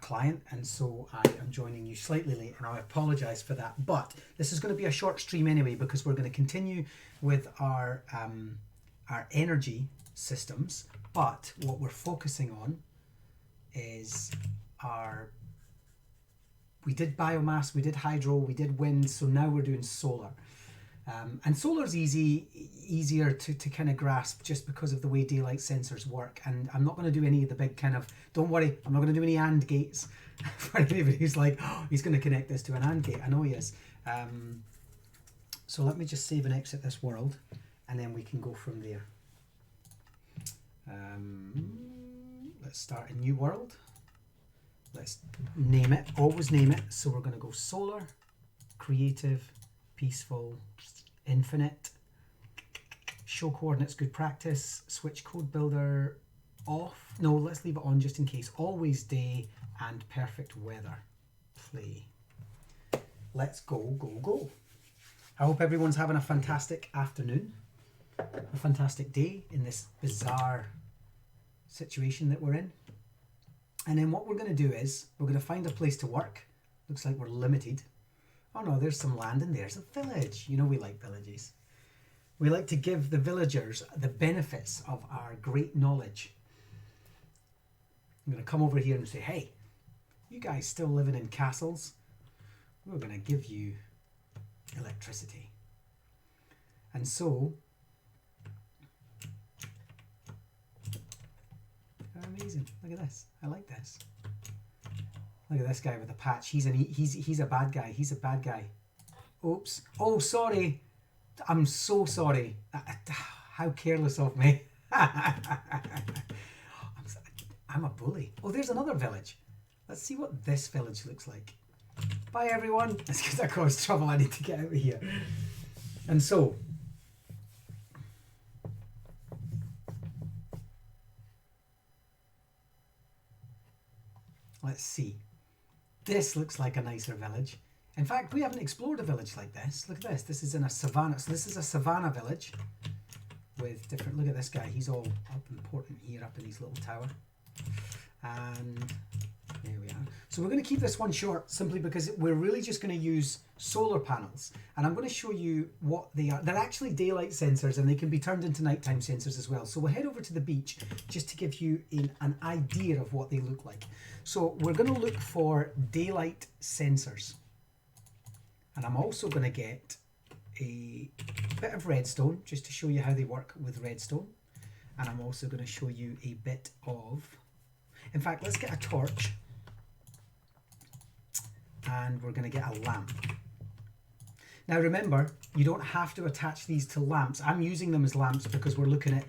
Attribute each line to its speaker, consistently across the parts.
Speaker 1: client, and so I am joining you slightly late, and I apologise for that. But this is going to be a short stream anyway, because we're going to continue with our energy systems. But what we're focusing on is we did biomass, we did hydro, we did wind, so now we're doing solar. And solar's easier to kind of grasp just because of the way daylight sensors work. And I'm not going to do any of the big kind of, don't worry, I'm not going to do any AND gates for anybody who's like, oh, he's going to connect this to an AND gate. I know he is. So let me just save and exit this world, and then we can go from there. Let's start a new world. Let's name it, always name it. So we're going to go solar, creative, peaceful, infinite, show coordinates, good practice, switch code builder off. No, let's leave it on just in case. Always day and perfect weather. Play. Let's go, go, go. I hope everyone's having a fantastic afternoon, a fantastic day in this bizarre situation that we're in. And then what we're going to do is we're going to find a place to work. Looks like we're limited. Oh no, there's some land and there's a village. You know we like villages. We like to give the villagers the benefits of our great knowledge. I'm going to come over here and say, hey, you guys still living in castles? We're going to give you electricity. And so, amazing. Look at this. I like this. Look at this guy with a patch. He's a bad guy. He's a bad guy. Oops. Oh, sorry. I'm so sorry. How careless of me. I'm a bully. Oh, there's another village. Let's see what this village looks like. Bye, everyone. That's because I caused trouble. I need to get out of here. And so, let's see. This looks like a nicer village. In fact, we haven't explored a village like this. Look at this. This is in a savannah. So this is a savannah village with different... Look at this guy. He's all up important here, up in his little tower. And there we are. So we're going to keep this one short simply because we're really just going to use solar panels. And I'm going to show you what they are. They're actually daylight sensors, and they can be turned into nighttime sensors as well. So we'll head over to the beach just to give you an idea of what they look like. So we're going to look for daylight sensors. And I'm also going to get a bit of redstone just to show you how they work with redstone. And I'm also going to show you a bit of... In fact, let's get a torch. And we're going to get a lamp. Now remember, you don't have to attach these to lamps. I'm using them as lamps because we're looking at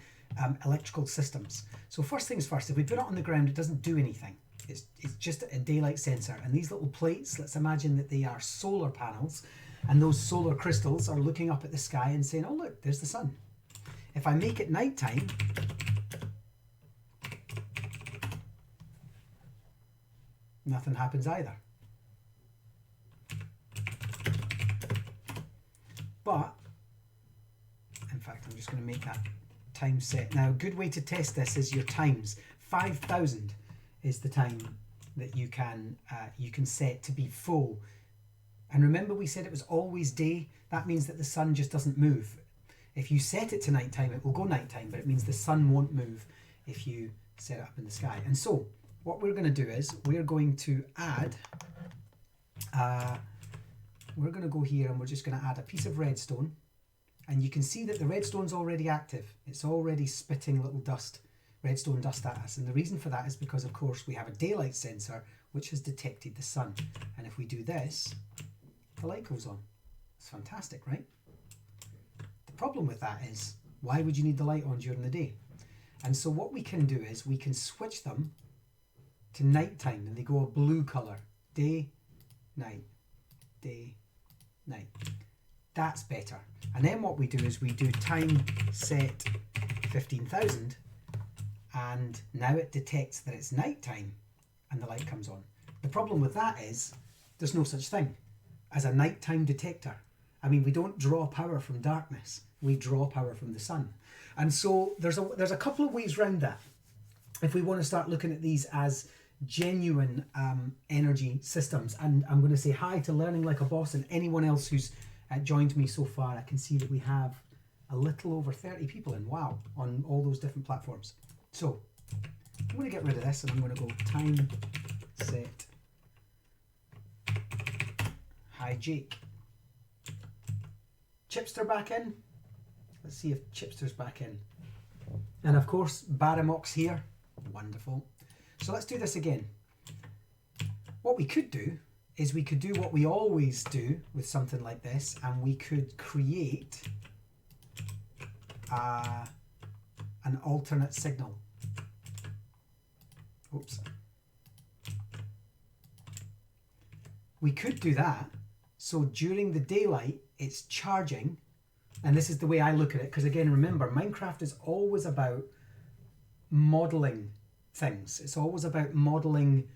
Speaker 1: electrical systems. So first things first, if we put it on the ground, it doesn't do anything. It's just a daylight sensor. And these little plates, let's imagine that they are solar panels. And those solar crystals are looking up at the sky and saying, oh look, there's the sun. If I make it nighttime, nothing happens either. But, in fact, I'm just going to make that time set. Now, a good way to test this is your times. 5,000 is the time that you can set to be full. And remember we said it was always day. That means that the sun just doesn't move. If you set it to nighttime, it will go nighttime, but it means the sun won't move if you set it up in the sky. And so, what we're going to do is we're going to add... we're going to go here and we're just going to add a piece of redstone, and you can see that the redstone's already active. It's already spitting little dust, redstone dust at us, and the reason for that is because of course we have a daylight sensor which has detected the sun, and if we do this, the light goes on. It's fantastic, right? The problem with that is, why would you need the light on during the day? And so what we can do is we can switch them to nighttime, and they go a blue color. Day, night, day, night. That's better. And then what we do is we do time set 15,000, and now it detects that it's nighttime and the light comes on. The problem with that is there's no such thing as a nighttime detector. I mean, we don't draw power from darkness. We draw power from the sun. And so there's a couple of ways around that. If we want to start looking at these as genuine energy systems. And I'm going to say hi to Learning Like a Boss and anyone else who's joined me so far. I can see that we have a little over 30 people in, wow, on all those different platforms. So I'm going to get rid of this and I'm going to go time set hi Jake. Chipster back in. Let's see if Chipster's back in. And of course, Baramox here. Wonderful. So let's do this again. What we could do is we could do what we always do with something like this, and we could create an alternate signal. Oops. We could do that. So during the daylight, it's charging. And this is the way I look at it, because again, remember, Minecraft is always about modeling things. It's always about modeling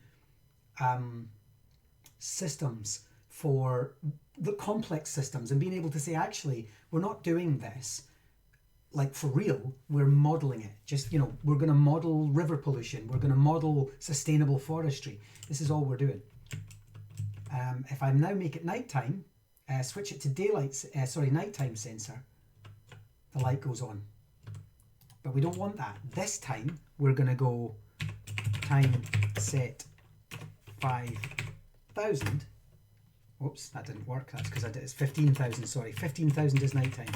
Speaker 1: systems for the complex systems and being able to say, actually, we're not doing this like for real, we're modeling it. Just, you know, we're going to model river pollution. We're going to model sustainable forestry. This is all we're doing. If I now make it nighttime, switch it to nighttime sensor, the light goes on. But we don't want that. This time we're going to go time set 5,000. Whoops, that didn't work. That's because it's 15,000, sorry. 15,000 is nighttime.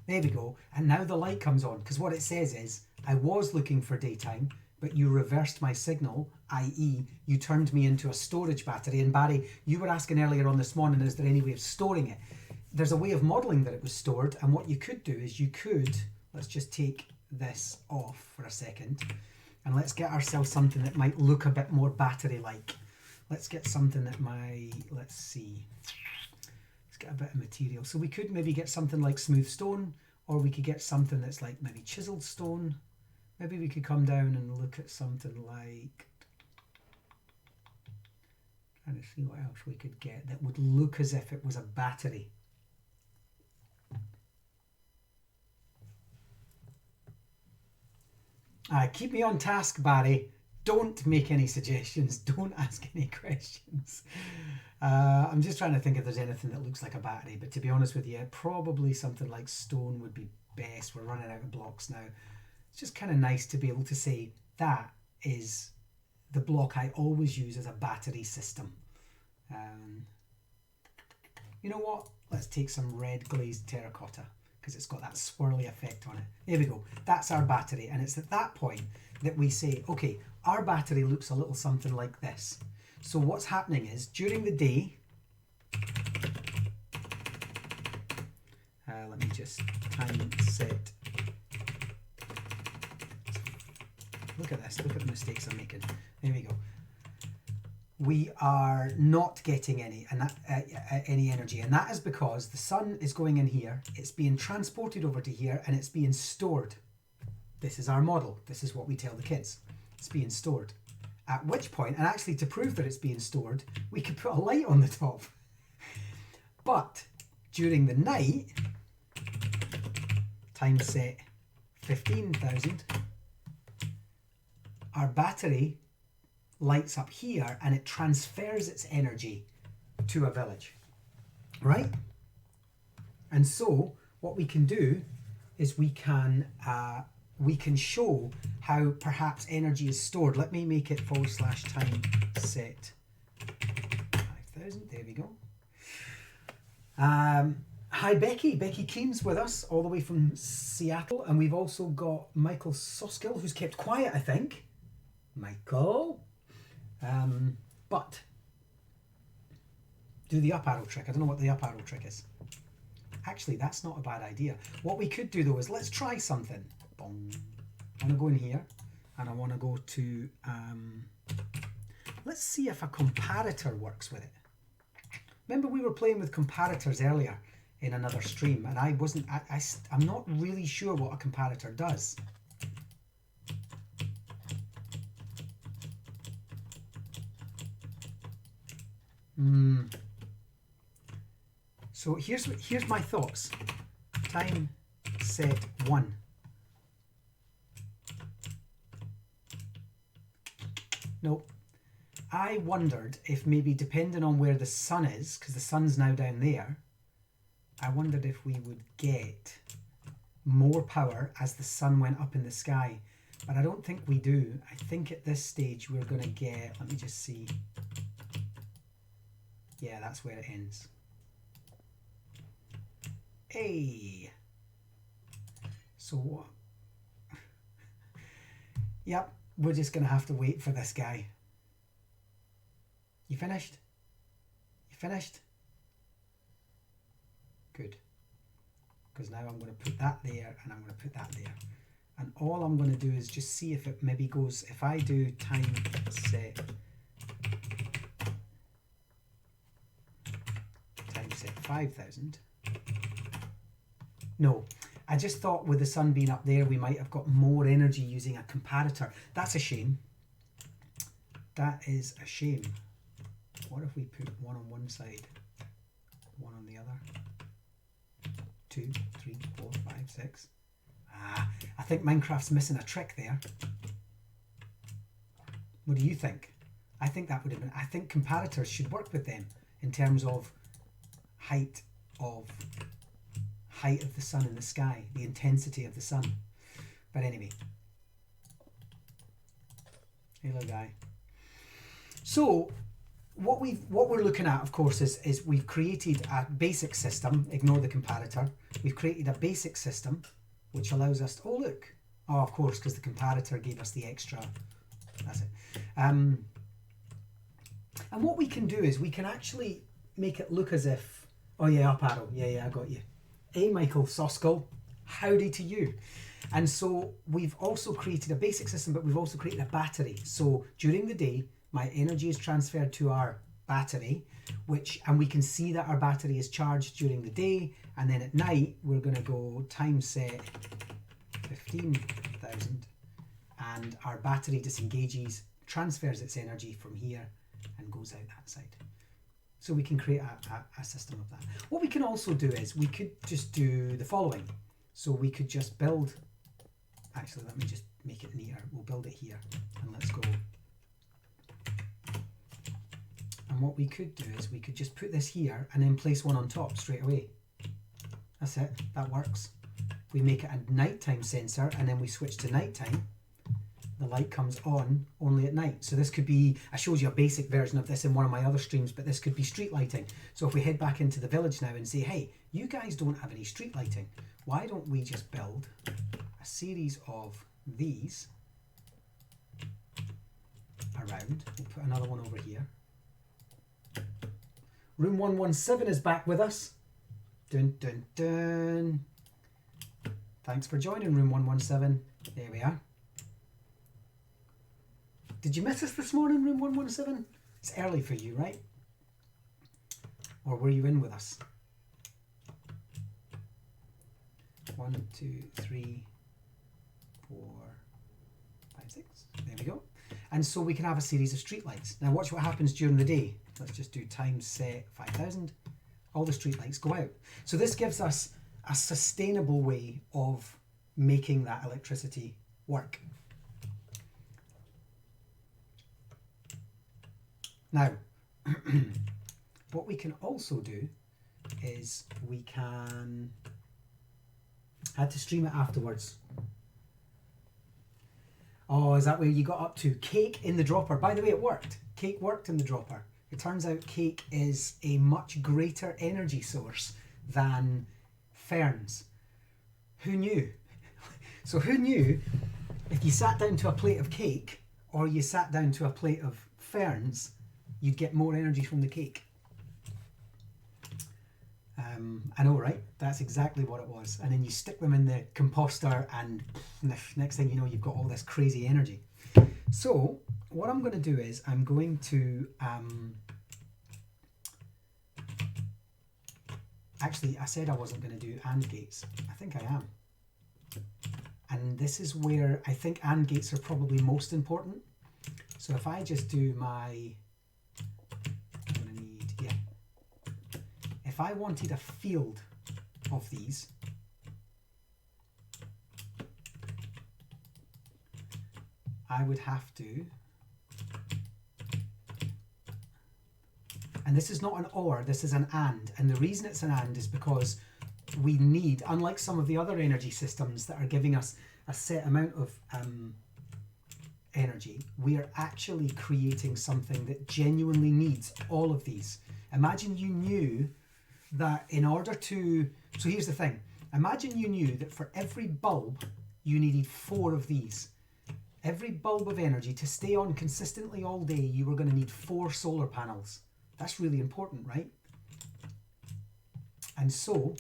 Speaker 1: There we go. And now the light comes on, because what it says is, I was looking for daytime, but you reversed my signal, i.e. you turned me into a storage battery. And Barry, you were asking earlier on this morning, is there any way of storing it? There's a way of modelling that it was stored, and what you could do is you could, let's just take this off for a second, and let's get ourselves something that might look a bit more battery-like. Let's get something that might, let's see, let's get a bit of material. So we could maybe get something like smooth stone, or we could get something that's like maybe chiseled stone. Maybe we could come down and look at something like, trying to see what else we could get that would look as if it was a battery. Keep me on task, Barry. Don't make any suggestions. Don't ask any questions. I'm just trying to think if there's anything that looks like a battery, but to be honest with you, probably something like stone would be best. We're running out of blocks now. It's just kind of nice to be able to say that is the block I always use as a battery system. You know what? Let's take some red glazed terracotta, because it's got that swirly effect on it. There we go. That's our battery. And it's at that point that we say, okay, our battery looks a little something like this. So what's happening is, during the day, let me just time set. Look at this. Look at the mistakes I'm making. There we go. We are not getting any energy, and that is because the sun is going in here, it's being transported over to here, and it's being stored. This is our model. This is what we tell the kids. It's being stored. At which point, and actually to prove that it's being stored, we could put a light on the top. But during the night, time set 15,000, our battery lights up here and it transfers its energy to a village, right? And so what we can do is we can show how perhaps energy is stored. Let me make it /time set 5,000. There we go. Hi Becky. Becky Keen's with us all the way from Seattle, and we've also got Michael Soskill, who's kept quiet, I think. Michael. But do the up arrow trick. I don't know what the up arrow trick is. Actually, that's not a bad idea. What we could do though is let's try something. Boom. I want to go in here and I want to go to, let's see if a comparator works with it. Remember we were playing with comparators earlier in another stream, and I'm not really sure what a comparator does. So here's my thoughts. Time set 1. Nope. I wondered if maybe depending on where the sun is, because the sun's now down there, I wondered if we would get more power as the sun went up in the sky. But I don't think we do. I think at this stage we're going to get, let me just see. Yeah, that's where it ends. Hey. So what? Yep, we're just going to have to wait for this guy. You finished? You finished? Good. Because now I'm going to put that there and I'm going to put that there. And all I'm going to do is just see if it maybe goes, if I do time set 5,000. No, I just thought with the sun being up there, we might have got more energy using a comparator. That's a shame. That is a shame. What if we put one on one side, one on the other? 2, 3, 4, 5, 6. I think Minecraft's missing a trick there. What do you think? I think that would have been, I think comparators should work with them in terms of height of the sun in the sky, the intensity of the sun. But anyway. Hello, guy. So what we're looking at, of course, is we've created a basic system. Ignore the comparator. We've created a basic system which allows us to, oh look, oh of course, because the comparator gave us the extra. That's it. And what we can do is we can actually make it look as if, oh yeah, up arrow, yeah, I got you. Hey Michael Soskell, howdy to you. And so we've also created a basic system, but we've also created a battery. So during the day, my energy is transferred to our battery, and we can see that our battery is charged during the day, and then at night we're going to go time set 15,000, and our battery disengages, transfers its energy from here and goes out that side. So we can create a system of that. What we can also do is we could just do the following. So we could just build, actually let me just make it neater. We'll build it here and let's go. And what we could do is we could just put this here and then place one on top straight away. That's it, that works. We make it a nighttime sensor and then we switch to nighttime. The light comes on only at night. So this could be, I showed you a basic version of this in one of my other streams, but this could be street lighting. So if we head back into the village now and say, hey, you guys don't have any street lighting. Why don't we just build a series of these around? We'll put another one over here. Room 117 is back with us. Dun, dun, dun. Thanks for joining Room 117. There we are. Did you miss us this morning, Room 117? It's early for you, right? Or were you in with us? 1, 2, 3, 4, 5, 6. There we go. And so we can have a series of streetlights. Now watch what happens during the day. Let's just do time set 5,000. All the streetlights go out. So this gives us a sustainable way of making that electricity work. Now, what we can also do is we can, I had to stream it afterwards. Oh, is that where you got up to? Cake in the dropper. By the way, it worked. Cake worked in the dropper. It turns out cake is a much greater energy source than ferns. Who knew? So who knew if you sat down to a plate of cake or you sat down to a plate of ferns, you'd get more energy from the cake. I know, right? That's exactly what it was. And then you stick them in the composter and next thing you know, you've got all this crazy energy. So what I'm going to do is I'm going to... actually, I said I wasn't going to do AND gates. I think I am. And this is where I think AND gates are probably most important. So if I just do my... If I wanted a field of these, I would have to And this is not an or, this is an and. And the reason it's an and is because we need, unlike some of the other energy systems that are giving us a set amount of energy, we are actually creating something that genuinely needs all of these. Imagine you knew that in order to, so here's the thing, imagine you knew that for every bulb you needed 4 of these. Every bulb of energy to stay on consistently all day, you were going to need 4 solar panels. That's really important, right? And so,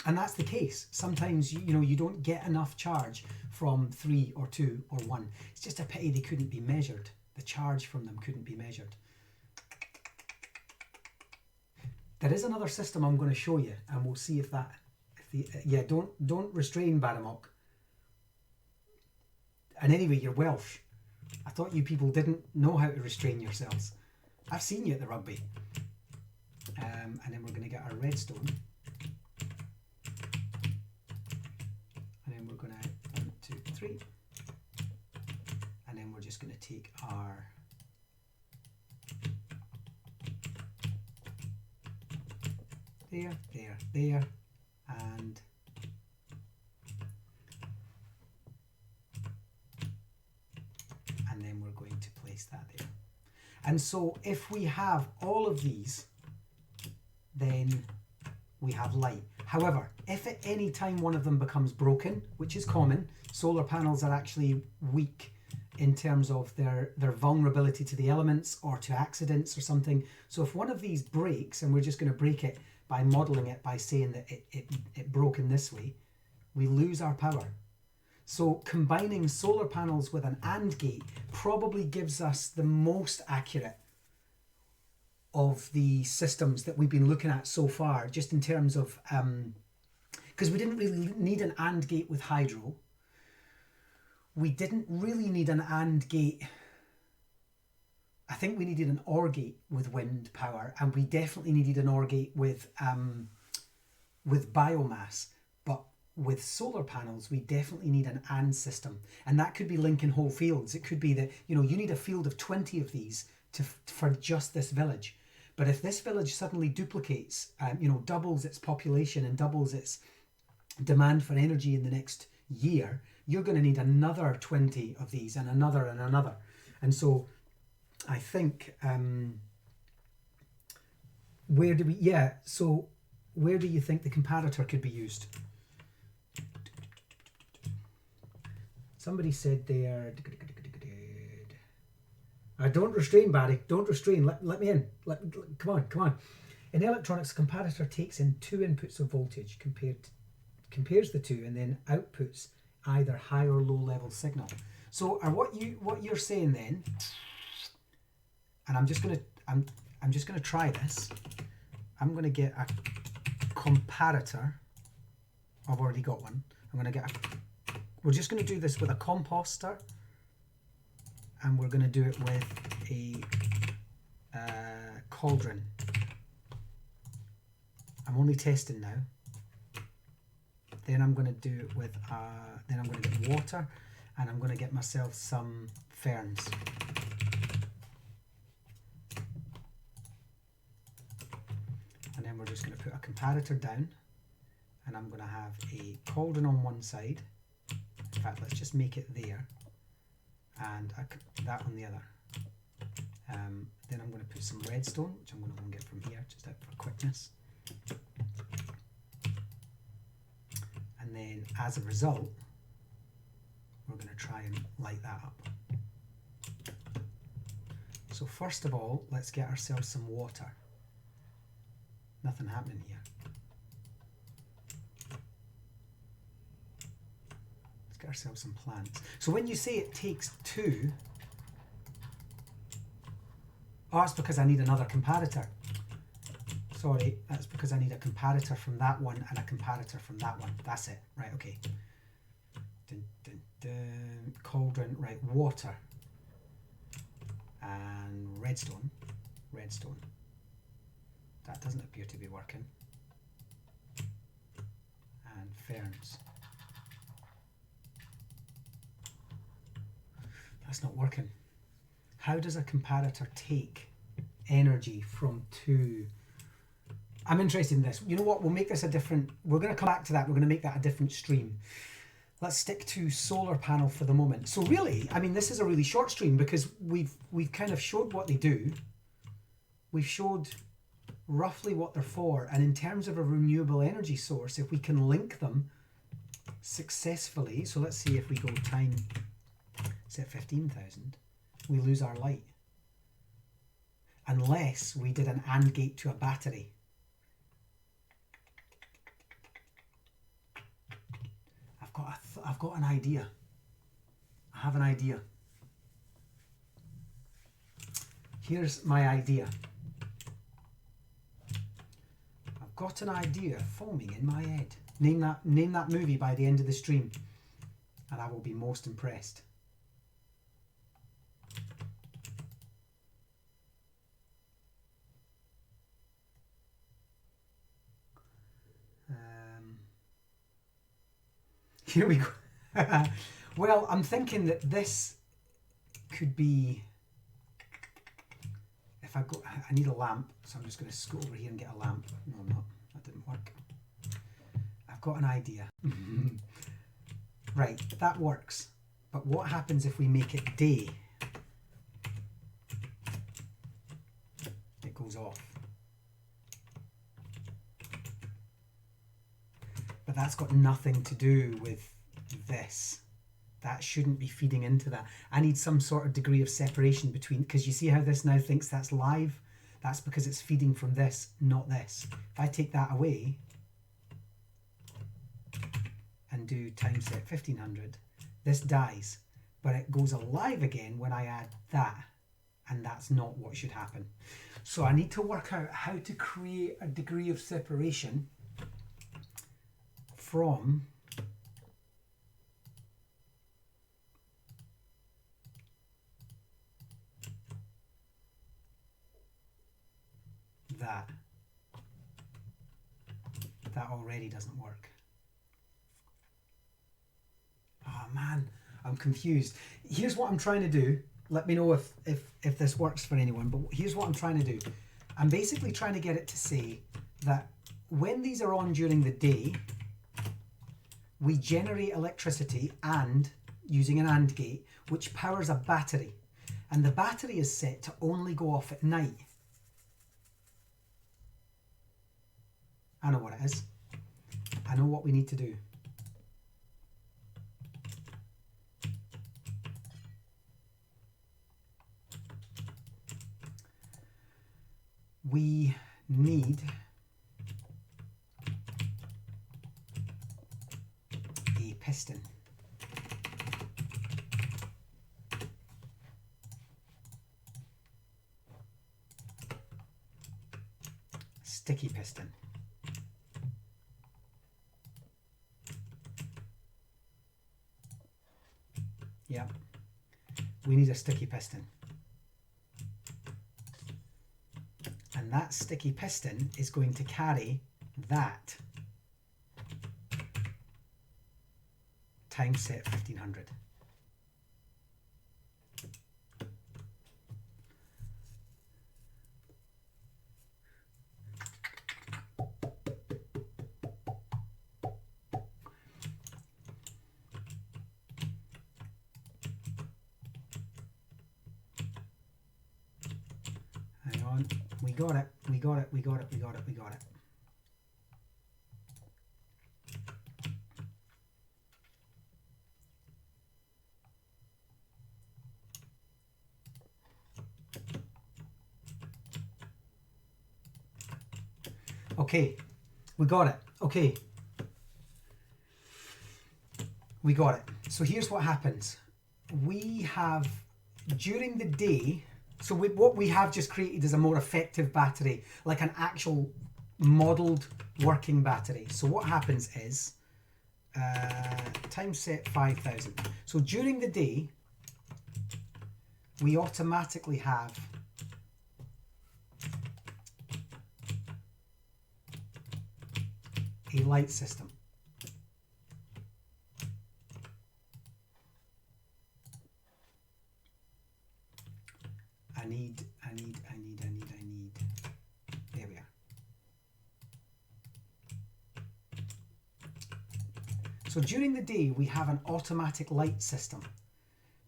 Speaker 1: and that's the case. Sometimes, you know, you don't get enough charge from 3 or 2 or 1. It's just a pity they couldn't be measured. The charge from them couldn't be measured. There is another system I'm going to show you, and we'll see if that, yeah, don't restrain Baramok. And anyway, you're Welsh. I thought you people didn't know how to restrain yourselves. I've seen you at the rugby. And then we're going to get our redstone. And then we're going to 1, 2, 3. And then we're just going to take our there, and then we're going to place that there. And so if we have all of these, then we have light. However, if at any time one of them becomes broken, which is common, solar panels are actually weak in terms of their vulnerability to the elements or to accidents or something. So if one of these breaks, and we're just going to break it by modeling it by saying that it broke in this way, we lose our power. So combining solar panels with an AND gate probably gives us the most accurate of the systems that we've been looking at so far, just in terms of, because we didn't really need an AND gate with hydro. We didn't really need an AND gate. I think we needed an OR gate with wind power, and we definitely needed an OR gate with biomass. But with solar panels, we definitely need an AND system, and that could be linking whole fields. It could be that, you know, you need a field of 20 of these for just this village. But if this village suddenly duplicates, you know, doubles its population and doubles its demand for energy in the next year, you're going to need another 20 of these and another and another. And so I think, where do you think the comparator could be used? Somebody said there, don't restrain, Barry, don't restrain, let me in, come on. In electronics, a comparator takes in 2 inputs of voltage, compares the two, and then outputs either high or low level signal. So what you're saying then, and I'm just gonna try this. I'm gonna get a comparator. I've already got one. We're just gonna do this with a composter, and we're gonna do it with a cauldron. I'm only testing now. Then I'm gonna do it with then I'm gonna get water, and I'm gonna get myself some ferns. And then we're just going to put a comparator down, and I'm going to have a cauldron on one side. In fact, let's just make it there, and that on the other. Then I'm going to put some redstone, which I'm going to go and get from here, just out for quickness. And then, as a result, we're going to try and light that up. So first of all, let's get ourselves some water. Nothing happening here. Let's get ourselves some plants. So when you say it takes 2, oh, that's because I need another comparator. Sorry, that's because I need a comparator from that one and a comparator from that one. That's it. Right, okay. Dun, dun, dun. Cauldron, right, water. And redstone. That doesn't appear to be working. And ferns. That's not working. How does a comparator take energy from two. I'm interested in this. You know what? We'll make this a different. We're going to come back to that. We're going to make that a different stream. Let's stick to solar panel for the moment. So really, I mean, this is a really short stream because we've kind of showed what they do. We've showed roughly what they're for, and in terms of a renewable energy source, if we can link them successfully. So let's see if we go time set 15,000, we lose our light unless we did an AND gate to a battery. I've got an idea. I have an idea. Here's my idea. I've got an idea forming in my head. Name that movie by the end of the stream, and I will be most impressed. Here we go. Well, I'm thinking that this could be, if I go, I need a lamp, so I'm just going to scoot over here and get a lamp. No, I'm not. That didn't work. I've got an idea. Right, that works. But what happens if we make it day? It goes off. But that's got nothing to do with this. That shouldn't be feeding into that. I need some sort of degree of separation between, because you see how this now thinks that's live? That's because it's feeding from this, not this. If I take that away and do time set 1500, this dies, but it goes alive again when I add that, and that's not what should happen. So I need to work out how to create a degree of separation from that. That already doesn't work. Oh man, I'm confused. Here's what I'm trying to do. Let me know if this works for anyone, but here's what I'm trying to do. I'm basically trying to get it to say that when these are on during the day, we generate electricity and using an AND gate, which powers a battery. And the battery is set to only go off at night. I know what it is. I know what we need to do. We need a piston. Sticky piston. Yeah, we need a sticky piston. And that sticky piston is going to carry that time set 1500. Hang on, we got it, we got it, we got it, we got it, we got it. Okay, we got it. Okay, we got it. So here's what happens. We have, during the day, so what we have just created is a more effective battery, like an actual modelled working battery. So what happens is, time set 5000. So during the day, we automatically have a light system. I need. So during the day, we have an automatic light system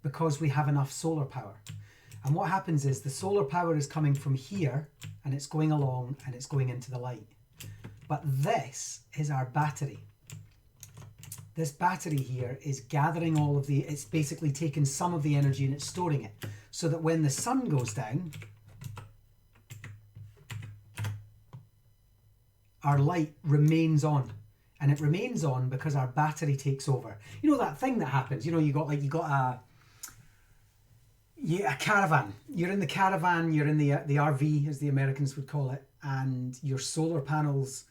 Speaker 1: because we have enough solar power. And what happens is the solar power is coming from here and it's going along and it's going into the light. But this is our battery. This battery here is gathering all of the, it's basically taking some of the energy and it's storing it so that when the sun goes down, our light remains on. And it remains on because our battery takes over. You know that thing that happens, you know, you got a caravan. You're in the caravan, you're in the RV, as the Americans would call it, and your solar panels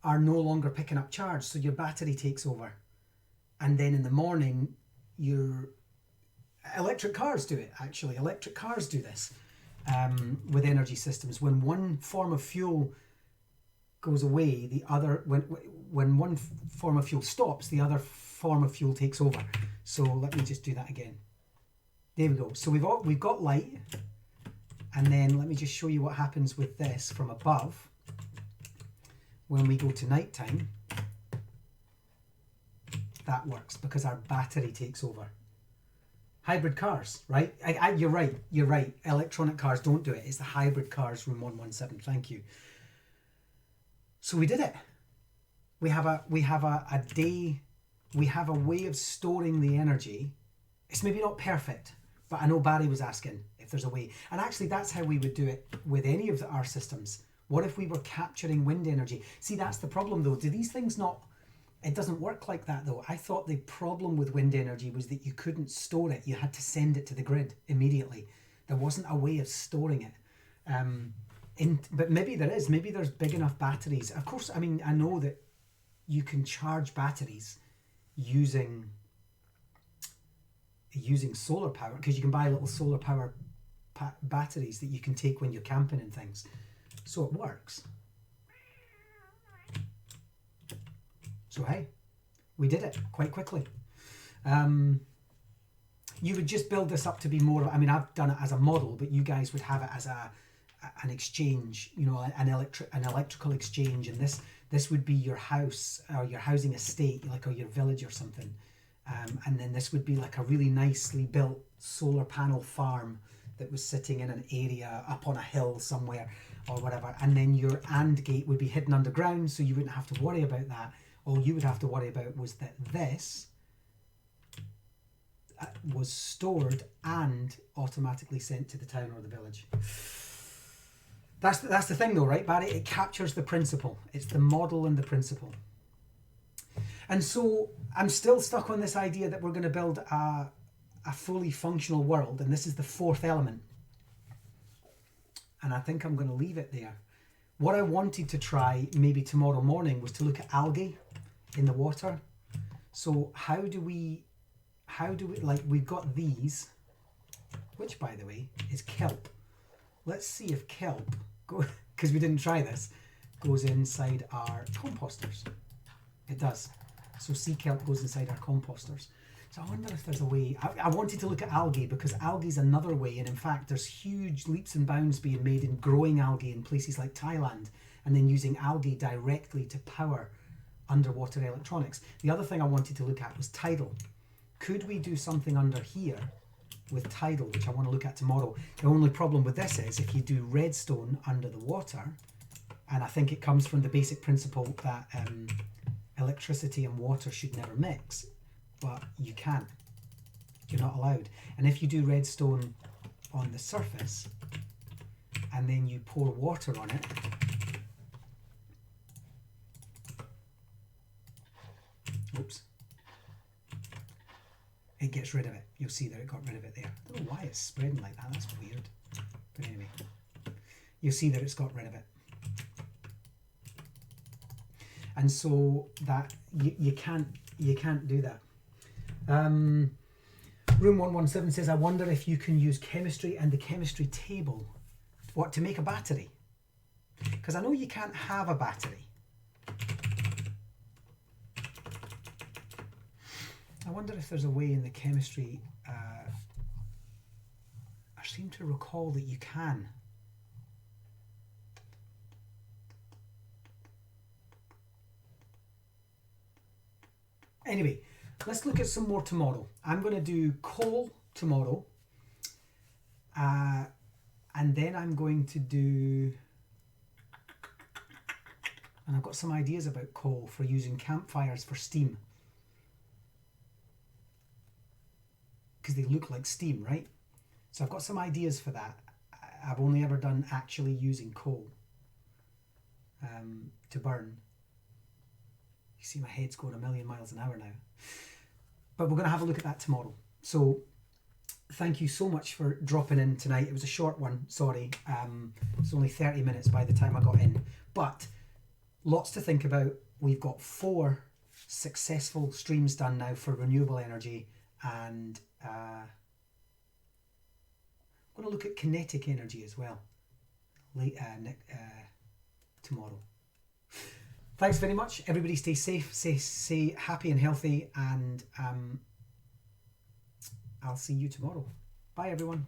Speaker 1: are no longer picking up charge, so your battery takes over. And then in the morning, your electric cars do it, actually. Electric cars do this with energy systems. When one form of fuel goes away, the other, when one form of fuel stops, the other form of fuel takes over. So let me just do that again. There we go. So we've got light, and then let me just show you what happens with this from above. When we go to nighttime, that works because our battery takes over. Hybrid cars, right? You're right. Electronic cars don't do it. It's the hybrid cars, room 117. Thank you. So we did it. We have a day. We have a way of storing the energy. It's maybe not perfect, but I know Barry was asking if there's a way. And actually, that's how we would do it with any of our systems. What if we were capturing wind energy? See, that's the problem, though. Do these things not... It doesn't work like that, though. I thought the problem with wind energy was that you couldn't store it. You had to send it to the grid immediately. There wasn't a way of storing it. But maybe there is. Maybe there's big enough batteries. Of course, I mean, I know that you can charge batteries using solar power, because you can buy little solar power batteries that you can take when you're camping and things. So it works. So hey, we did it quite quickly. You would just build this up to be more, I mean, I've done it as a model, but you guys would have it as an exchange, you know, an electrical exchange, and this would be your house or your housing estate, like, or your village or something. And then this would be like a really nicely built solar panel farm that was sitting in an area up on a hill somewhere or whatever. And then your AND gate would be hidden underground, so you wouldn't have to worry about that. All you would have to worry about was that this was stored and automatically sent to the town or the village. That's the thing though, right, Barry? It captures the principle. It's the model and the principle. And so I'm still stuck on this idea that we're going to build a fully functional world, and this is the fourth element. And I think I'm going to leave it there. What I wanted to try maybe tomorrow morning was to look at algae in the water. So how do we, like, we've got these, which by the way is kelp. Let's see if kelp, because we didn't try this, goes inside our composters. It does. So sea kelp goes inside our composters. So I wonder if there's a way. I wanted to look at algae because algae is another way, and in fact there's huge leaps and bounds being made in growing algae in places like Thailand, and then using algae directly to power underwater electronics. The other thing I wanted to look at was tidal. Could we do something under here with tidal, which I want to look at tomorrow? The only problem with this is if you do redstone under the water, and I think it comes from the basic principle that electricity and water should never mix, but you can't. You're not allowed. And if you do redstone on the surface and then you pour water on it, oops, it gets rid of it. You'll see that it got rid of it there. I don't know why it's spreading like that. That's weird. But anyway, you'll see that it's got rid of it. And so that you can't do that. Room 117 says, I wonder if you can use chemistry and the chemistry table to make a battery. Because I know you can't have a battery. I wonder if there's a way in the chemistry. I seem to recall that you can. Anyway, let's look at some more tomorrow. I'm going to do coal tomorrow. And then I'm going to do... And I've got some ideas about coal for using campfires for steam. Because they look like steam, right? So I've got some ideas for that. I've only ever done actually using coal to burn. You see my head's going a million miles an hour now. But we're going to have a look at that tomorrow. So thank you so much for dropping in tonight. It was a short one, sorry. It's only 30 minutes by the time I got in. But lots to think about. We've got 4 successful streams done now for renewable energy, and I'm going to look at kinetic energy as well tomorrow. Thanks very much. Everybody stay safe, stay happy and healthy, and I'll see you tomorrow. Bye everyone.